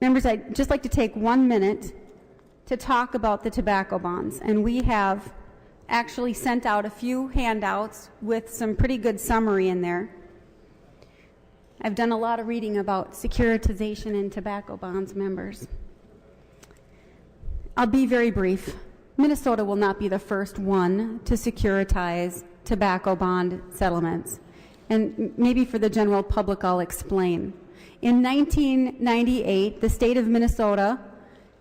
Members, I'd just like to take 1 minute to talk about the tobacco bonds, and we have actually sent out a few handouts with some pretty good summary in there. I've done a lot of reading about securitization and tobacco bonds, members. I'll be very brief. Minnesota will not be the first one to securitize tobacco bond settlements. And maybe for the general public, I'll explain. In 1998, the state of Minnesota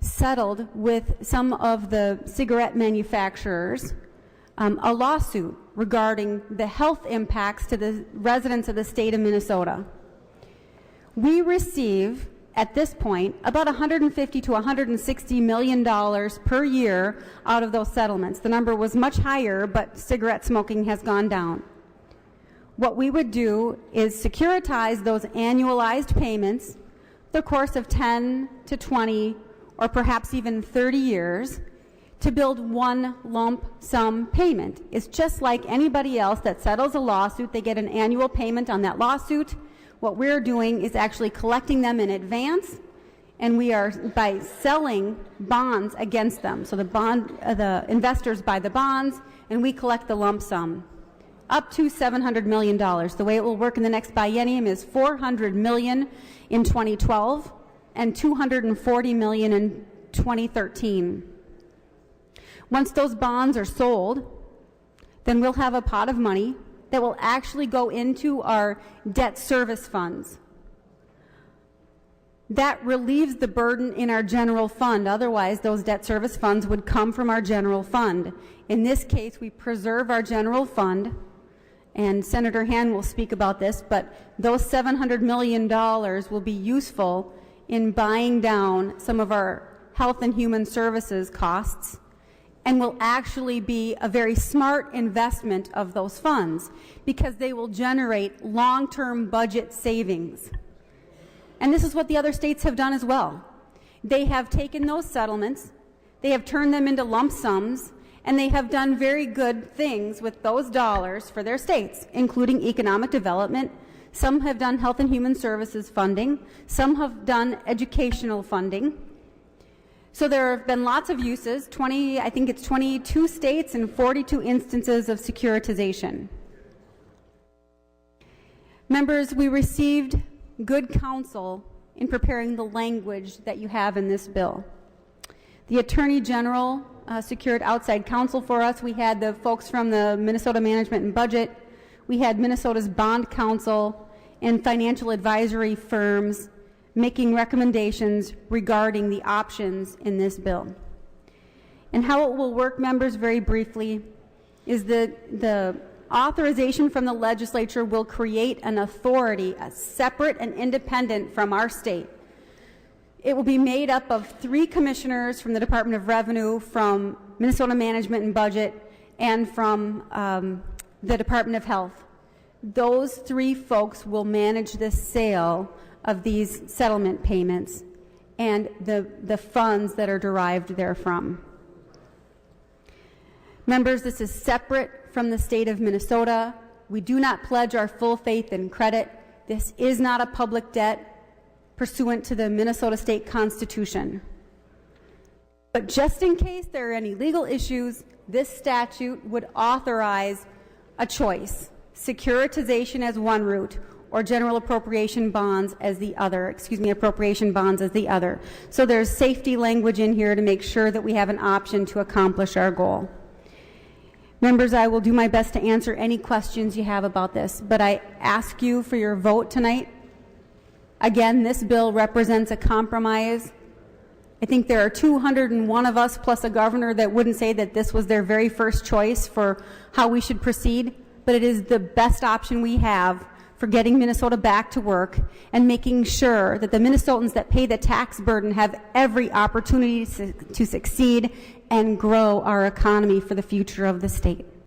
settled with some of the cigarette manufacturers a lawsuit regarding the health impacts to the residents of the state of Minnesota. We receive, at this point, about $150 to $160 million per year out of those settlements. The number was much higher, but cigarette smoking has gone down. What we would do is securitize those annualized payments the course of 10 to 20 or perhaps even 30 years to build one lump sum payment. It's just like anybody else that settles a lawsuit. They get an annual payment on that lawsuit. What we're doing is actually collecting them in advance, and we are by selling bonds against them. So the investors buy the bonds, and we collect the lump sum, up to $700 million. The way it will work in the next biennium is $400 million in 2012 and $240 million in 2013. Once those bonds are sold, then we'll have a pot of money that will actually go into our debt service funds. That relieves the burden in our general fund. Otherwise, those debt service funds would come from our general fund. In this case, we preserve our general fund, and Senator Hand will speak about this, but those $700 million will be useful in buying down some of our health and human services costs, and will actually be a very smart investment of those funds because they will generate long-term budget savings. And this is what the other states have done as well. They have taken those settlements, they have turned them into lump sums, and they have done very good things with those dollars for their states, including economic development. Some have done health and human services funding, some have done educational funding. So there have been lots of uses, I think it's 22 states and 42 instances of securitization. Members, we received good counsel in preparing the language that you have in this bill. The Attorney General secured outside counsel for us. We had the folks from the Minnesota Management and Budget. We had Minnesota's Bond Council and financial advisory firms making recommendations regarding the options in this bill. And how it will work, members, very briefly, is that the authorization from the legislature will create an authority, separate and independent from our state. It will be made up of 3 commissioners from the Department of Revenue, from Minnesota Management and Budget, and from the Department of Health. Those 3 folks will manage the sale of these settlement payments and the funds that are derived therefrom. Members, this is separate from the state of Minnesota. We do not pledge our full faith and credit. This is not a public debt pursuant to the Minnesota State Constitution. But just in case there are any legal issues, this statute would authorize a choice: securitization as one route, or general appropriation bonds as the other, appropriation bonds as the other. So there's safety language in here to make sure that we have an option to accomplish our goal. Members, I will do my best to answer any questions you have about this, but I ask you for your vote tonight. Again, this bill represents a compromise. I think there are 201 of us plus a governor that wouldn't say that this was their very first choice for how we should proceed, but it is the best option we have for getting Minnesota back to work and making sure that the Minnesotans that pay the tax burden have every opportunity to succeed and grow our economy for the future of the state.